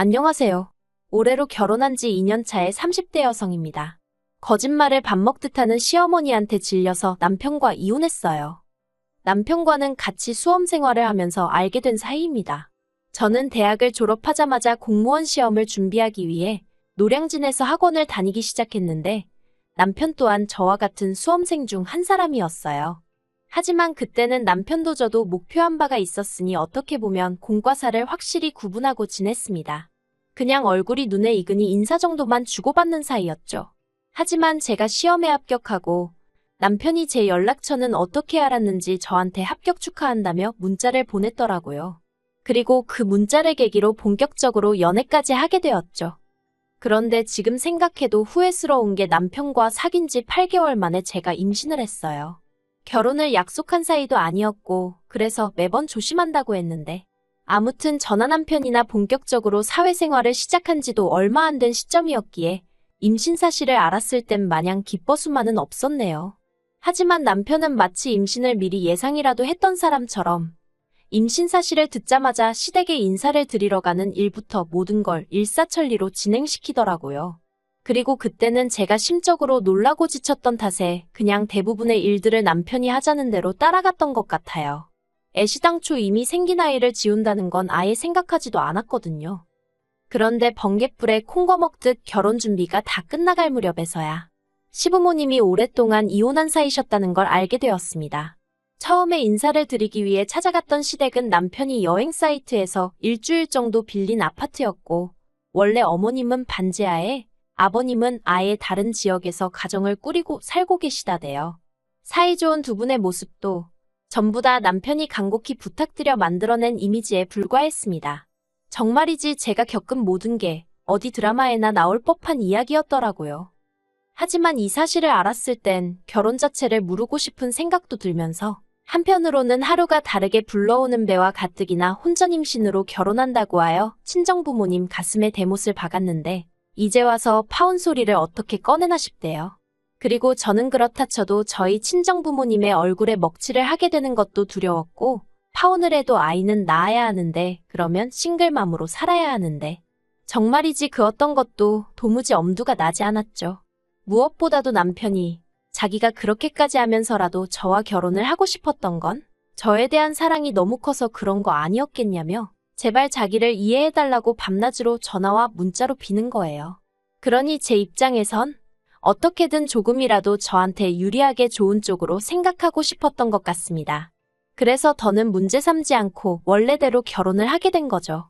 안녕하세요. 올해로 결혼한 지 2년 차의 30대 여성입니다. 거짓말을 밥 먹듯 하는 시어머니한테 질려서 남편과 이혼했어요. 남편과는 같이 수험 생활을 하면서 알게 된 사이입니다. 저는 대학을 졸업하자마자 공무원 시험을 준비하기 위해 노량진에서 학원을 다니기 시작했는데 남편 또한 저와 같은 수험생 중 한 사람이었어요. 하지만 그때는 남편도 저도 목표한 바가 있었으니 어떻게 보면 공과 사를 확실히 구분하고 지냈습니다. 그냥 얼굴이 눈에 익으니 인사 정도만 주고받는 사이였죠. 하지만 제가 시험에 합격하고 남편이 제 연락처는 어떻게 알았는지 저한테 합격 축하한다며 문자를 보냈더라고요. 그리고 그 문자를 계기로 본격적으로 연애까지 하게 되었죠. 그런데 지금 생각해도 후회스러운 게 남편과 사귄 지 8개월 만에 제가 임신을 했어요. 결혼을 약속한 사이도 아니었고 그래서 매번 조심한다고 했는데 아무튼 저나 남편이나 본격적으로 사회생활을 시작한 지도 얼마 안 된 시점이었기에 임신 사실을 알았을 땐 마냥 기뻐 수만은 없었네요. 하지만 남편은 마치 임신을 미리 예상이라도 했던 사람처럼 임신 사실을 듣자마자 시댁에 인사를 드리러 가는 일부터 모든 걸 일사천리로 진행시키더라고요. 그리고 그때는 제가 심적으로 놀라고 지쳤던 탓에 그냥 대부분의 일들을 남편이 하자는 대로 따라갔던 것 같아요. 애시당초 이미 생긴 아이를 지운다는 건 아예 생각하지도 않았거든요. 그런데 번갯불에 콩거 먹듯 결혼 준비가 다 끝나갈 무렵에서야 시부모님이 오랫동안 이혼한 사이셨다는 걸 알게 되었습니다. 처음에 인사를 드리기 위해 찾아갔던 시댁은 남편이 여행 사이트에서 일주일 정도 빌린 아파트였고 원래 어머님은 반지하에 아버님은 아예 다른 지역에서 가정을 꾸리고 살고 계시다대요. 사이좋은 두 분의 모습도 전부 다 남편이 간곡히 부탁드려 만들어낸 이미지에 불과했습니다. 정말이지 제가 겪은 모든 게 어디 드라마에나 나올 법한 이야기였더라고요. 하지만 이 사실을 알았을 땐 결혼 자체를 미루고 싶은 생각도 들면서 한편으로는 하루가 다르게 불러오는 배와 가뜩이나 혼전 임신으로 결혼한다고 하여 친정부모님 가슴에 대못을 박았는데 이제 와서 파혼 소리를 어떻게 꺼내나 싶대요. 그리고 저는 그렇다 쳐도 저희 친정부모님의 얼굴에 먹칠을 하게 되는 것도 두려웠고 파혼을 해도 아이는 낳아야 하는데 그러면 싱글맘으로 살아야 하는데 정말이지 그 어떤 것도 도무지 엄두가 나지 않았죠. 무엇보다도 남편이 자기가 그렇게까지 하면서라도 저와 결혼을 하고 싶었던 건 저에 대한 사랑이 너무 커서 그런 거 아니었겠냐며 제발 자기를 이해해달라고 밤낮으로 전화와 문자로 비는 거예요. 그러니 제 입장에선 어떻게든 조금이라도 저한테 유리하게 좋은 쪽으로 생각하고 싶었던 것 같습니다. 그래서 더는 문제 삼지 않고 원래대로 결혼을 하게 된 거죠.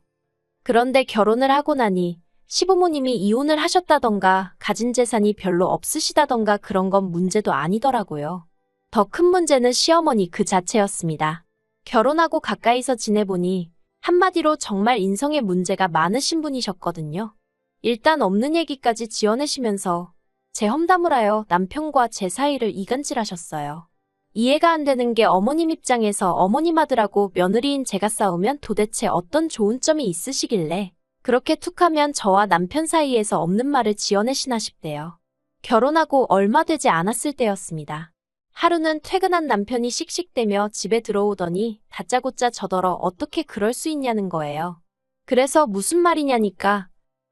그런데 결혼을 하고 나니 시부모님이 이혼을 하셨다던가 가진 재산이 별로 없으시다던가 그런 건 문제도 아니더라고요. 더 큰 문제는 시어머니 그 자체였습니다. 결혼하고 가까이서 지내보니 한마디로 정말 인성에 문제가 많으신 분이셨거든요. 일단 없는 얘기까지 지어내시면서 제 험담을 하여 남편과 제 사이를 이간질하셨어요. 이해가 안 되는 게 어머님 입장에서 어머님 아들하고 며느리인 제가 싸우면 도대체 어떤 좋은 점이 있으시길래 그렇게 툭하면 저와 남편 사이에서 없는 말을 지어내시나 싶대요. 결혼하고 얼마 되지 않았을 때였습니다. 하루는 퇴근한 남편이 씩씩대며 집에 들어오더니 다짜고짜 저더러 어떻게 그럴 수 있냐는 거예요. 그래서 무슨 말이냐니까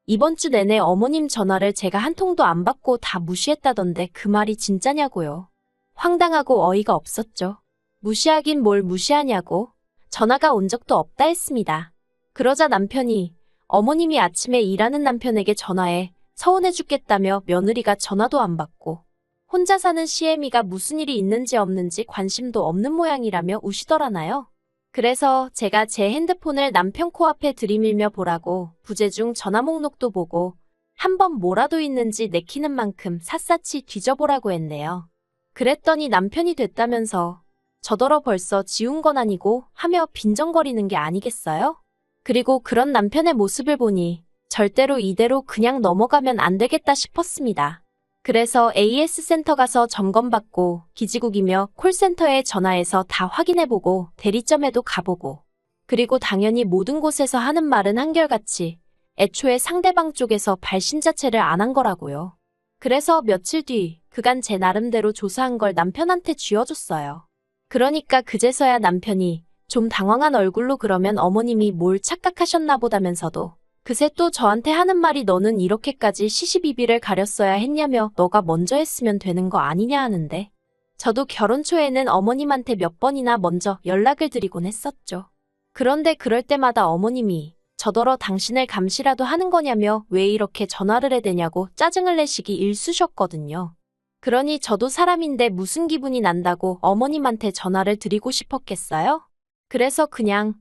이번 주 내내 어머님 전화를 제가 한 통도 안 받고 다 무시했다던데 그 말이 진짜냐고요. 황당하고 어이가 없었죠. 무시하긴 뭘 무시하냐고 전화가 온 적도 없다 했습니다. 그러자 남편이 어머님이 아침에 일하는 남편에게 전화해 서운해 죽겠다며 며느리가 전화도 안 받고 혼자 사는 시애미가 무슨 일이 있는지 없는지 관심도 없는 모양이라며 우시더라나요. 그래서 제가 제 핸드폰을 남편 코앞에 들이밀며 보라고 부재중 전화 목록도 보고 한번 뭐라도 있는지 내키는 만큼 샅샅이 뒤져보라고 했네요. 그랬더니 남편이 됐다면서 저더러 벌써 지운 건 아니고 하며 빈정거리는 게 아니겠어요? 그리고 그런 남편의 모습을 보니 절대로 이대로 그냥 넘어가면 안 되겠다 싶었습니다. 그래서 AS 센터 가서 점검받고 기지국이며 콜센터에 전화해서 다 확인해보고 대리점에도 가보고 그리고 당연히 모든 곳에서 하는 말은 한결같이 애초에 상대방 쪽에서 발신 자체를 안 한 거라고요. 그래서 며칠 뒤 그간 제 나름대로 조사한 걸 남편한테 쥐어줬어요. 그러니까 그제서야 남편이 좀 당황한 얼굴로 그러면 어머님이 뭘 착각하셨나 보다면서도 그새 또 저한테 하는 말이 너는 이렇게까지 시시비비를 가렸어야 했냐며 너가 먼저 했으면 되는 거 아니냐 하는데 저도 결혼 초에는 어머님한테 몇 번이나 먼저 연락을 드리곤 했었죠. 그런데 그럴 때마다 어머님이 저더러 당신을 감시라도 하는 거냐며 왜 이렇게 전화를 해대냐고 짜증을 내시기 일쑤셨거든요. 그러니 저도 사람인데 무슨 기분이 난다고 어머님한테 전화를 드리고 싶었겠어요? 그래서 그냥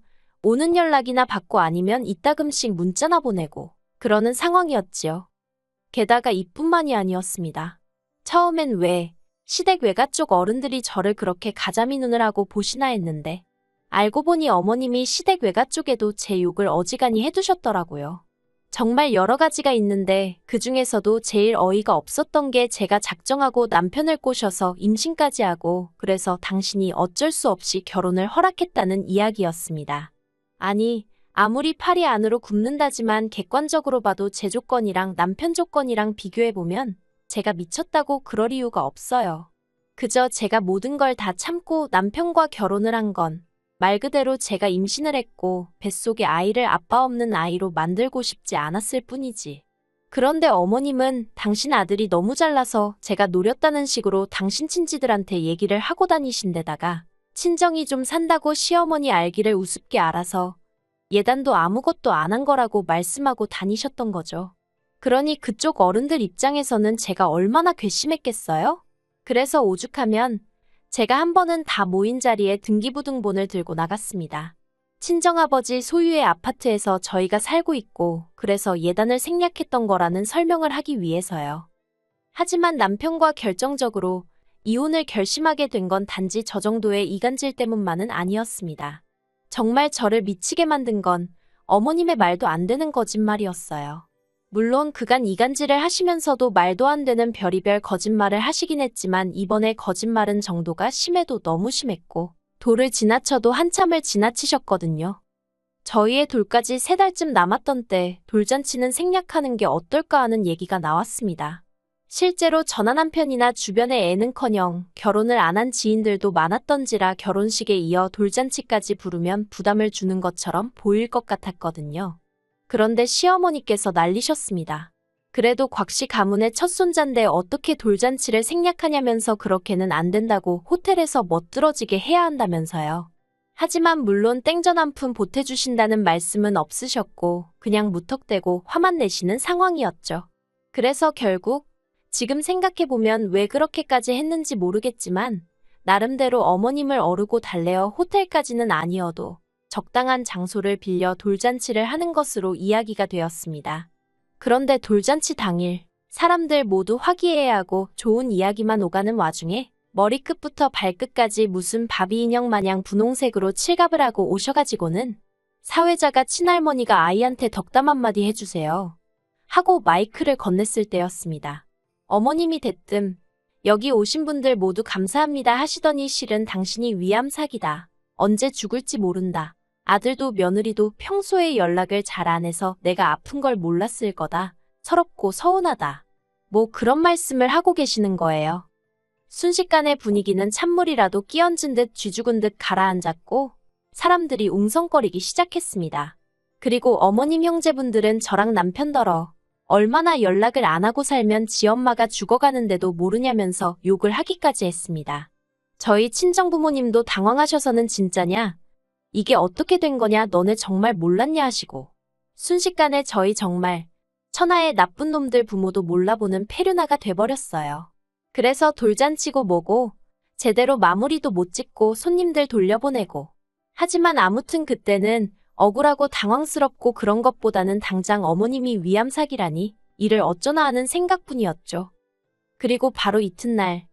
오는 연락이나 받고 아니면 이따금씩 문자나 보내고 그러는 상황이었지요. 게다가 이뿐만이 아니었습니다. 처음엔 왜 시댁 외가 쪽 어른들이 저를 그렇게 가자미 눈을 하고 보시나 했는데 알고 보니 어머님이 시댁 외가 쪽에도 제 욕을 어지간히 해두셨더라고요. 정말 여러 가지가 있는데 그 중에서도 제일 어이가 없었던 게 제가 작정하고 남편을 꼬셔서 임신까지 하고 그래서 당신이 어쩔 수 없이 결혼을 허락했다는 이야기였습니다. 아니, 아무리 팔이 안으로 굽는다지만 객관적으로 봐도 제 조건이랑 남편 조건이랑 비교해보면 제가 미쳤다고 그럴 이유가 없어요. 그저 제가 모든 걸 다 참고 남편과 결혼을 한 건 말 그대로 제가 임신을 했고 뱃속에 아이를 아빠 없는 아이로 만들고 싶지 않았을 뿐이지. 그런데 어머님은 당신 아들이 너무 잘나서 제가 노렸다는 식으로 당신 친지들한테 얘기를 하고 다니신 데다가 친정이 좀 산다고 시어머니 알기를 우습게 알아서 예단도 아무것도 안 한 거라고 말씀하고 다니셨던 거죠. 그러니 그쪽 어른들 입장에서는 제가 얼마나 괘씸했겠어요? 그래서 오죽하면 제가 한 번은 다 모인 자리에 등기부등본을 들고 나갔습니다. 친정아버지 소유의 아파트에서 저희가 살고 있고 그래서 예단을 생략했던 거라는 설명을 하기 위해서요. 하지만 남편과 결정적으로 이혼을 결심하게 된 건 단지 저 정도의 이간질 때문만은 아니었습니다. 정말 저를 미치게 만든 건 어머님의 말도 안 되는 거짓말이었어요. 물론 그간 이간질을 하시면서도 말도 안 되는 별의별 거짓말을 하시긴 했지만 이번에 거짓말은 정도가 심해도 너무 심했고 도를 지나쳐도 한참을 지나치셨거든요. 저희의 돌까지 3달쯤 남았던 때 돌잔치는 생략하는 게 어떨까 하는 얘기가 나왔습니다. 실제로 저나 남편이나 주변의 애는커녕 결혼을 안 한 지인들도 많았던지라 결혼식에 이어 돌잔치까지 부르면 부담을 주는 것처럼 보일 것 같았거든요. 그런데 시어머니께서 난리셨습니다. 그래도 곽씨 가문의 첫 손자인데 어떻게 돌잔치를 생략하냐면서 그렇게는 안 된다고 호텔에서 멋들어지게 해야 한다면서요. 하지만 물론 땡전 한 푼 보태주신다는 말씀은 없으셨고 그냥 무턱대고 화만 내시는 상황이었죠. 그래서 결국 지금 생각해보면 왜 그렇게까지 했는지 모르겠지만 나름대로 어머님을 어르고 달래어 호텔까지는 아니어도 적당한 장소를 빌려 돌잔치를 하는 것으로 이야기가 되었습니다. 그런데 돌잔치 당일 사람들 모두 화기애애하고 좋은 이야기만 오가는 와중에 머리끝부터 발끝까지 무슨 바비 인형 마냥 분홍색으로 칠갑을 하고 오셔가지고는 사회자가 친할머니가 아이한테 덕담 한마디 해주세요 하고 마이크를 건넸을 때였습니다. 어머님이 대뜸 여기 오신 분들 모두 감사합니다 하시더니 실은 당신이 위암 사기다. 언제 죽을지 모른다. 아들도 며느리도 평소에 연락을 잘 안 해서 내가 아픈 걸 몰랐을 거다. 서럽고 서운하다. 뭐 그런 말씀을 하고 계시는 거예요. 순식간에 분위기는 찬물이라도 끼얹은 듯 쥐죽은 듯 가라앉았고 사람들이 웅성거리기 시작했습니다. 그리고 어머님 형제분들은 저랑 남편더러 얼마나 연락을 안 하고 살면 지 엄마가 죽어가는데도 모르냐면서 욕을 하기까지 했습니다. 저희 친정부모님도 당황하셔서는 진짜냐? 이게 어떻게 된 거냐? 너네 정말 몰랐냐 하시고 순식간에 저희 정말 천하의 나쁜 놈들 부모도 몰라보는 페류나가 돼버렸어요. 그래서 돌잔치고 뭐고 제대로 마무리도 못 짓고 손님들 돌려보내고 하지만 아무튼 그때는 억울하고 당황스럽고 그런 것보다는 당장 어머님이 위암 사기라니 이를 어쩌나 하는 생각뿐이었죠. 그리고 바로 이튿날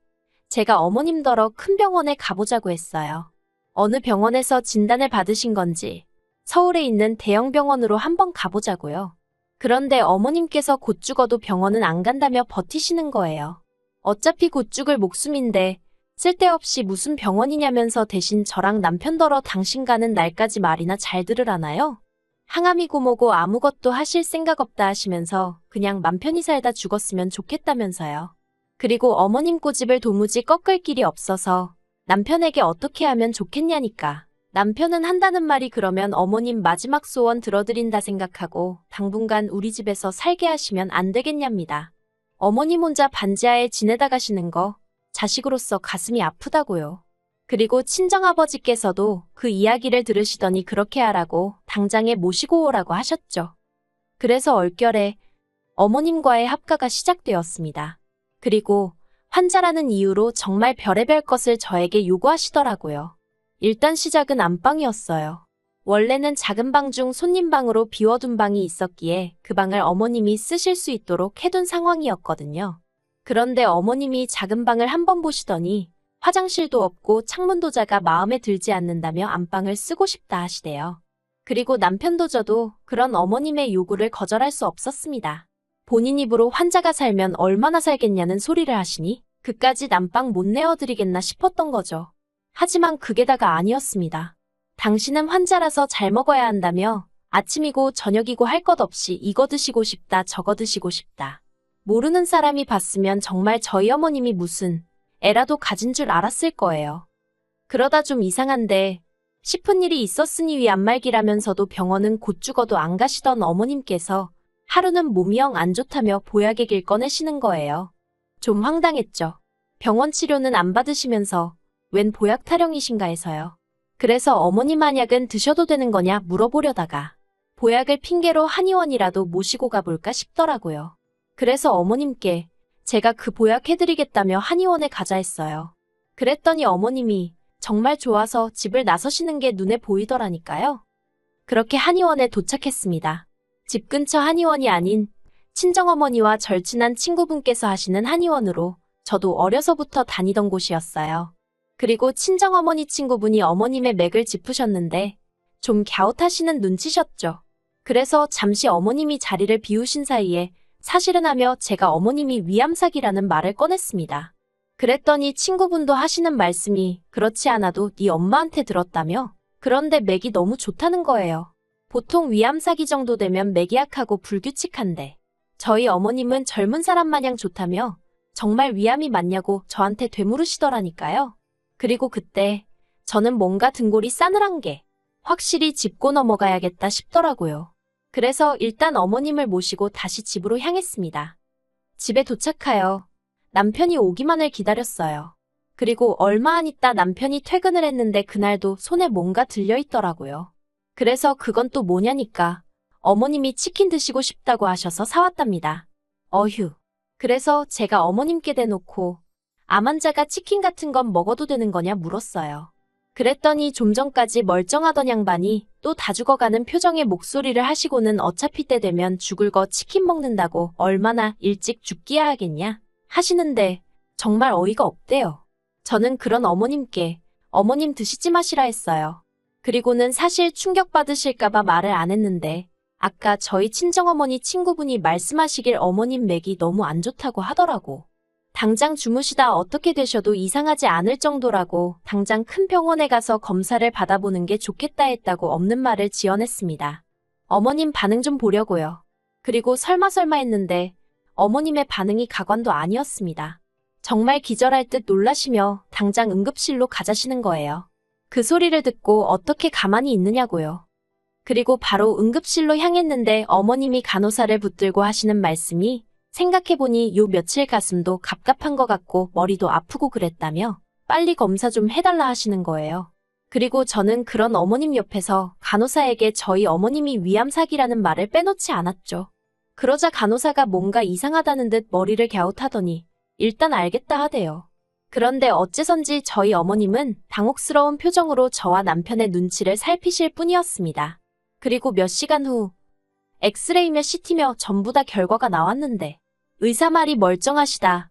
제가 어머님더러 큰 병원에 가보자고 했어요. 어느 병원에서 진단을 받으신 건지 서울에 있는 대형 병원으로 한번 가보자고요. 그런데 어머님께서 곧 죽어도 병원은 안 간다며 버티시는 거예요. 어차피 곧 죽을 목숨인데 쓸데없이 무슨 병원이냐면서 대신 저랑 남편더러 당신 가는 날까지 말이나 잘 들으라나요? 항암이고 뭐고 아무것도 하실 생각 없다 하시면서 그냥 맘 편히 살다 죽었으면 좋겠다면서요. 그리고 어머님 고집을 도무지 꺾을 길이 없어서 남편에게 어떻게 하면 좋겠냐니까 남편은 한다는 말이 그러면 어머님 마지막 소원 들어드린다 생각하고 당분간 우리 집에서 살게 하시면 안 되겠냐입니다. 어머님 혼자 반지하에 지내다 가시는 거 자식으로서 가슴이 아프다고요. 그리고 친정아버지께서도 그 이야기를 들으시더니 그렇게 하라고 당장에 모시고 오라고 하셨죠. 그래서 얼결에 어머님과의 합가가 시작되었습니다. 그리고 환자라는 이유로 정말 별의별 것을 저에게 요구하시더라고요. 일단 시작은 안방이었어요. 원래는 작은 방 중 손님방으로 비워둔 방이 있었기에 그 방을 어머님이 쓰실 수 있도록 해둔 상황이었거든요. 그런데 어머님이 작은 방을 한번 보시더니 화장실도 없고 창문도 작아 마음에 들지 않는다며 안방을 쓰고 싶다 하시대요. 그리고 남편도 저도 그런 어머님의 요구를 거절할 수 없었습니다. 본인 입으로 환자가 살면 얼마나 살겠냐는 소리를 하시니 그까짓 안방 못 내어드리겠나 싶었던 거죠. 하지만 그게 다가 아니었습니다. 당신은 환자라서 잘 먹어야 한다며 아침이고 저녁이고 할 것 없이 이거 드시고 싶다 저거 드시고 싶다. 모르는 사람이 봤으면 정말 저희 어머님이 무슨 애라도 가진 줄 알았을 거예요. 그러다 좀 이상한데 싶은 일이 있었으니 위 안말기라면서도 병원은 곧 죽어도 안 가시던 어머님께서 하루는 몸이 영 안 좋다며 보약의 길 꺼내시는 거예요. 좀 황당했죠. 병원 치료는 안 받으시면서 웬 보약 타령이신가 해서요. 그래서 어머님 한약은 드셔도 되는 거냐 물어보려다가 보약을 핑계로 한의원이라도 모시고 가볼까 싶더라고요. 그래서 어머님께 제가 그 보약 해드리겠다며 한의원에 가자 했어요. 그랬더니 어머님이 정말 좋아서 집을 나서시는 게 눈에 보이더라니까요. 그렇게 한의원에 도착했습니다. 집 근처 한의원이 아닌 친정어머니와 절친한 친구분께서 하시는 한의원으로 저도 어려서부터 다니던 곳이었어요. 그리고 친정어머니 친구분이 어머님의 맥을 짚으셨는데 좀 갸웃하시는 눈치셨죠. 그래서 잠시 어머님이 자리를 비우신 사이에 사실은 하며 제가 어머님이 위암사기라는 말을 꺼냈습니다. 그랬더니 친구분도 하시는 말씀이 그렇지 않아도 네 엄마한테 들었다며 그런데 맥이 너무 좋다는 거예요. 보통 위암사기 정도 되면 맥이 약하고 불규칙한데 저희 어머님은 젊은 사람 마냥 좋다며 정말 위암이 맞냐고 저한테 되물으시더라니까요. 그리고 그때 저는 뭔가 등골이 싸늘한 게 확실히 짚고 넘어가야겠다 싶더라고요. 그래서 일단 어머님을 모시고 다시 집으로 향했습니다. 집에 도착하여 남편이 오기만을 기다렸어요. 그리고 얼마 안 있다 남편이 퇴근을 했는데 그날도 손에 뭔가 들려있더라고요. 그래서 그건 또 뭐냐니까 어머님이 치킨 드시고 싶다고 하셔서 사왔답니다. 어휴. 그래서 제가 어머님께 대놓고 암 환자가 치킨 같은 건 먹어도 되는 거냐 물었어요. 그랬더니 좀 전까지 멀쩡하던 양반이 또 다 죽어가는 표정의 목소리를 하시고는 어차피 때 되면 죽을 거 치킨 먹는다고 얼마나 일찍 죽기야 하겠냐 하시는데 정말 어이가 없대요. 저는 그런 어머님께 어머님 드시지 마시라 했어요. 그리고는 사실 충격받으실까봐 말을 안 했는데 아까 저희 친정어머니 친구분이 말씀하시길 어머님 맥이 너무 안 좋다고 하더라고. 당장 주무시다 어떻게 되셔도 이상하지 않을 정도라고 당장 큰 병원에 가서 검사를 받아보는 게 좋겠다 했다고 없는 말을 지어냈습니다. 어머님 반응 좀 보려고요. 그리고 설마 했는데 어머님의 반응이 가관도 아니었습니다. 정말 기절할 듯 놀라시며 당장 응급실로 가자시는 거예요. 그 소리를 듣고 어떻게 가만히 있느냐고요. 그리고 바로 응급실로 향했는데 어머님이 간호사를 붙들고 하시는 말씀이 생각해보니 요 며칠 가슴도 갑갑한 것 같고 머리도 아프고 그랬다며 빨리 검사 좀 해달라 하시는 거예요. 그리고 저는 그런 어머님 옆에서 간호사에게 저희 어머님이 위암사기라는 말을 빼놓지 않았죠. 그러자 간호사가 뭔가 이상하다는 듯 머리를 갸웃하더니 일단 알겠다 하대요. 그런데 어째선지 저희 어머님은 당혹스러운 표정으로 저와 남편의 눈치를 살피실 뿐이었습니다. 그리고 몇 시간 후 엑스레이며 CT며 전부 다 결과가 나왔는데 의사 말이 멀쩡하시다.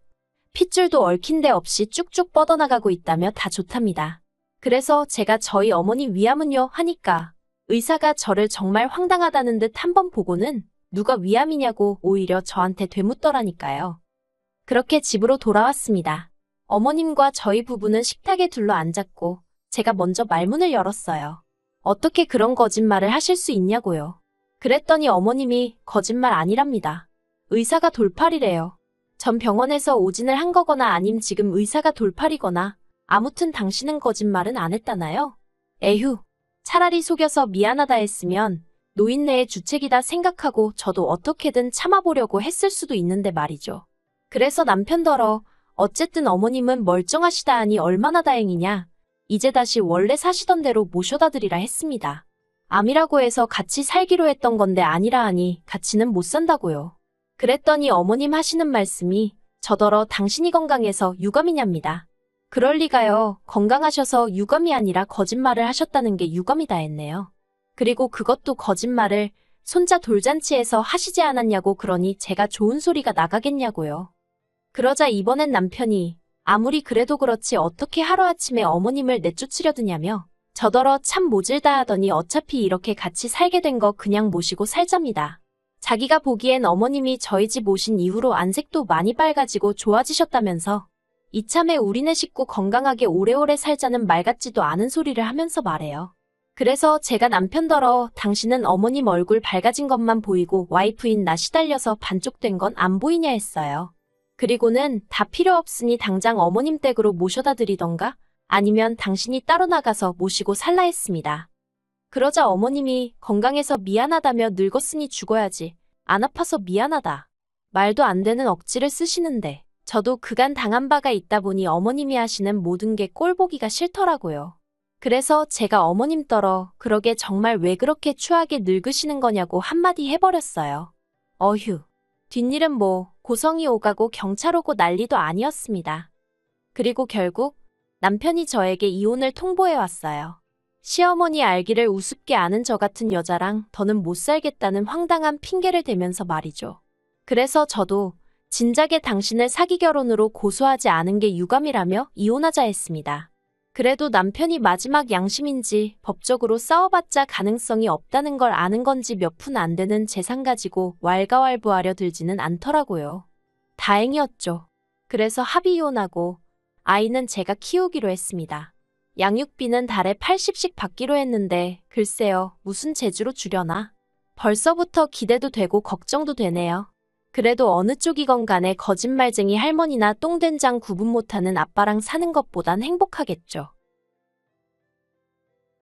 핏줄도 얽힌 데 없이 쭉쭉 뻗어나가고 있다며 다 좋답니다. 그래서 제가 저희 어머니 위암은요 하니까 의사가 저를 정말 황당하다는 듯 한번 보고는 누가 위암이냐고 오히려 저한테 되묻더라니까요. 그렇게 집으로 돌아왔습니다. 어머님과 저희 부부는 식탁에 둘러앉았고 제가 먼저 말문을 열었어요. 어떻게 그런 거짓말을 하실 수 있냐고요. 그랬더니 어머님이 거짓말 아니랍니다. 의사가 돌팔이래요. 전 병원에서 오진을 한 거거나 아님 지금 의사가 돌팔이거나 아무튼 당신은 거짓말은 안 했다나요? 에휴, 차라리 속여서 미안하다 했으면 노인네의 주책이다 생각하고 저도 어떻게든 참아보려고 했을 수도 있는데 말이죠. 그래서 남편더러 어쨌든 어머님은 멀쩡하시다 하니 얼마나 다행이냐. 이제 다시 원래 사시던 대로 모셔다 드리라 했습니다. 암이라고 해서 같이 살기로 했던 건데 아니라 하니 같이는 못 산다고요. 그랬더니 어머님 하시는 말씀이 저더러 당신이 건강해서 유감이냐입니다. 그럴 리가요. 건강하셔서 유감이 아니라 거짓말을 하셨다는 게 유감이다 했네요. 그리고 그것도 거짓말을 손자 돌잔치에서 하시지 않았냐고 그러니 제가 좋은 소리가 나가겠냐고요. 그러자 이번엔 남편이 아무리 그래도 그렇지 어떻게 하루아침에 어머님을 내쫓으려 드냐며 저더러 참 모질다 하더니 어차피 이렇게 같이 살게 된 거 그냥 모시고 살잡니다. 자기가 보기엔 어머님이 저희 집 오신 이후로 안색도 많이 빨가지고 좋아지셨다면서 이참에 우리네 식구 건강하게 오래오래 살자는 말 같지도 않은 소리를 하면서 말해요. 그래서 제가 남편더러 당신은 어머님 얼굴 밝아진 것만 보이고 와이프인 나 시달려서 반쪽된 건 안 보이냐 했어요. 그리고는 다 필요 없으니 당장 어머님 댁으로 모셔다 드리던가 아니면 당신이 따로 나가서 모시고 살라 했습니다. 그러자 어머님이 건강해서 미안하다며 늙었으니 죽어야지. 안 아파서 미안하다. 말도 안 되는 억지를 쓰시는데 저도 그간 당한 바가 있다 보니 어머님이 하시는 모든 게 꼴보기가 싫더라고요. 그래서 제가 어머님 떨어 그러게 정말 왜 그렇게 추하게 늙으시는 거냐고 한마디 해버렸어요. 어휴. 뒷일은 뭐 고성이 오가고 경찰 오고 난리도 아니었습니다. 그리고 결국 남편이 저에게 이혼을 통보해왔어요. 시어머니 알기를 우습게 아는 저 같은 여자랑 더는 못 살겠다는 황당한 핑계를 대면서 말이죠. 그래서 저도 진작에 당신을 사기 결혼으로 고소하지 않은 게 유감이라며 이혼하자 했습니다. 그래도 남편이 마지막 양심인지 법적으로 싸워봤자 가능성이 없다는 걸 아는 건지 몇 푼 안 되는 재산 가지고 왈가왈부하려 들지는 않더라고요. 다행이었죠. 그래서 합의 이혼하고 아이는 제가 키우기로 했습니다. 양육비는 달에 80씩 받기로 했는데 글쎄요, 무슨 재주로 주려나? 벌써부터 기대도 되고 걱정도 되네요. 그래도 어느 쪽이건 간에 거짓말쟁이 할머니나 똥된장 구분 못하는 아빠랑 사는 것보단 행복하겠죠.